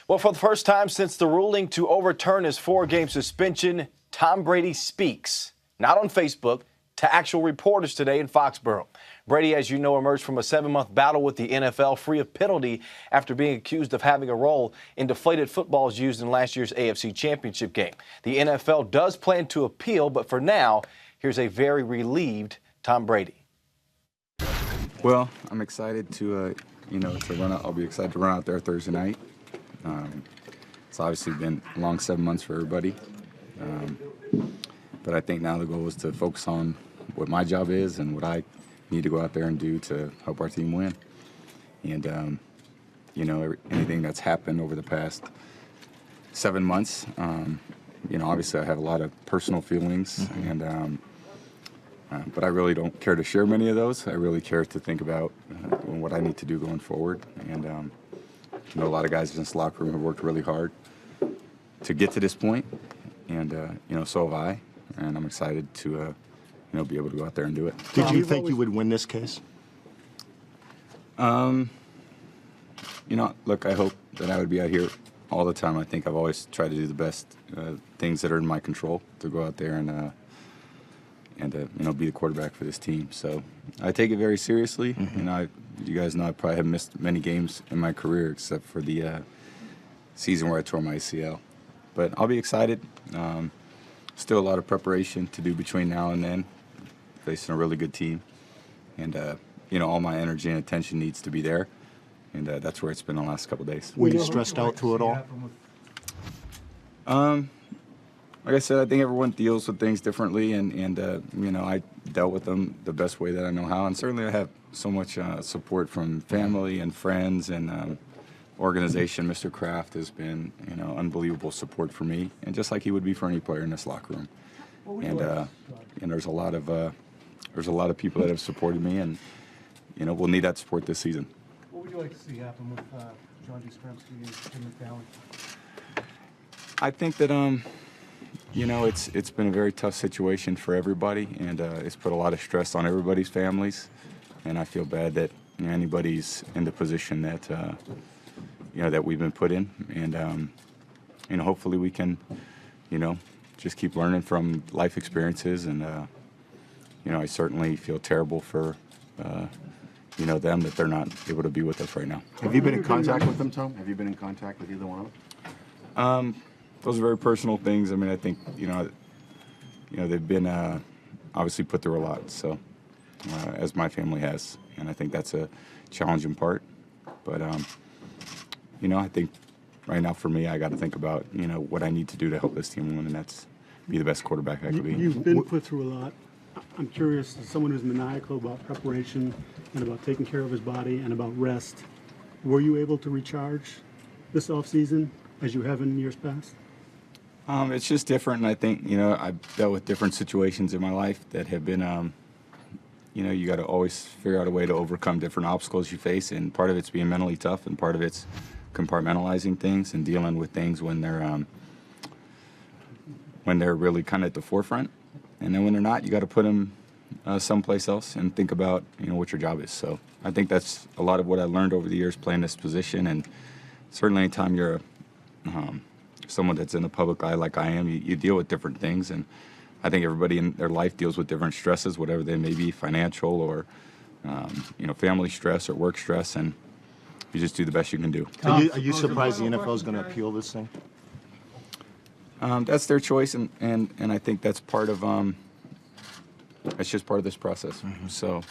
Well, for the first time since the ruling to overturn his 4-game suspension, Tom Brady speaks, not on Facebook, to actual reporters today in Foxborough. Brady, as you know, emerged from a 7-month battle with the NFL free of penalty after being accused of having a role in deflated footballs used in last year's AFC Championship game. The NFL does plan to appeal, but for now, here's a very relieved Tom Brady. Well, I'm excited to run out. I'll be excited to run out there Thursday night. It's obviously been a long 7 months for everybody. But I think now the goal is to focus on what my job is and what I need to go out there and do to help our team win. And, anything that's happened over the past 7 months, obviously I have a lot of personal feelings, but I really don't care to share many of those. I really care to think about what I need to do going forward. And, a lot of guys in this locker room have worked really hard to get to this point, and so have I. And I'm excited to, be able to go out there and do it. Did you think you would win this case? Look, I hope that I would be out here all the time. I think I've always tried to do the best things that are in my control to go out there and be the quarterback for this team. So I take it very seriously. You guys know I probably have missed many games in my career except for the season where I tore my ACL. But I'll be excited. Still a lot of preparation to do between now and then, facing a really good team. And, all my energy and attention needs to be there. And that's where it's been the last couple of days. Were you stressed out through it all? Like I said, I think everyone deals with things differently, and I dealt with them the best way that I know how. And certainly I have so much support from family and friends and organization. Mr. Kraft has been, unbelievable support for me, and just like he would be for any player in this locker room. And there's a lot of people that have supported me, and we'll need that support this season. What would you like to see happen with John Stremski and Tim McCown? I think that it's been a very tough situation for everybody, and it's put a lot of stress on everybody's families. And I feel bad that anybody's in the position that that we've been put in. And hopefully we can just keep learning from life experiences. And I certainly feel terrible for them that they're not able to be with us right now. Have you been in contact with them, Tom? Have you been in contact with either one of them? Those are very personal things. I mean, I think, they've been obviously put through a lot, so, as my family has. And I think that's a challenging part. But, I think right now for me, I got to think about, what I need to do to help this team win, and that's be the best quarterback I could be. You've been put through a lot. I'm curious, as someone who's maniacal about preparation and about taking care of his body and about rest, were you able to recharge this offseason as you have in years past? It's just different, and I think, I've dealt with different situations in my life that have been, you got to always figure out a way to overcome different obstacles you face, and part of it's being mentally tough, and part of it's compartmentalizing things and dealing with things when they're really kind of at the forefront, and then when they're not, you got to put them someplace else and think about, what your job is. So I think that's a lot of what I learned over the years playing this position, and certainly anytime you're someone that's in the public eye like I am, you deal with different things, and I think everybody in their life deals with different stresses, whatever they may be, financial or family stress or work stress, and you just do the best you can do. Are you surprised the NFL is going to appeal this thing? That's their choice, and I think that's part of that's just part of this process. So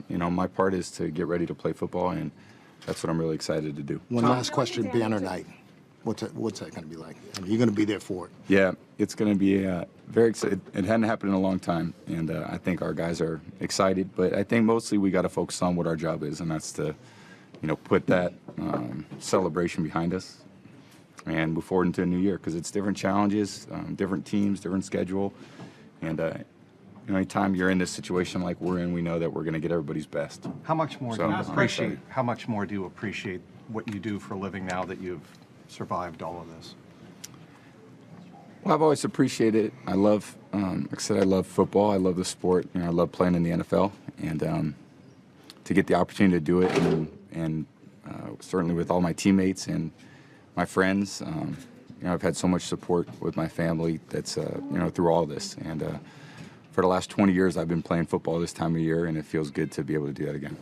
my part is to get ready to play football, and that's what I'm really excited to do. One last question, banner night. What's that going to be like? I mean, you're going to be there for it. Yeah, it's going to be very exciting. It hadn't happened in a long time, and I think our guys are excited. But I think mostly we got to focus on what our job is, and that's to, put that celebration behind us and move forward into a new year, because it's different challenges, different teams, different schedule, and anytime you're in this situation like we're in, we know that we're going to get everybody's best. How much more do you appreciate? How much more do you appreciate what you do for a living now that you've survived all of this? Well, I've always appreciated it. I love, like I said, I love football. I love the sport. I love playing in the NFL, and to get the opportunity to do it, and certainly with all my teammates and my friends. I've had so much support with my family that's, through all this. And for the last 20 years, I've been playing football this time of year, and it feels good to be able to do that again.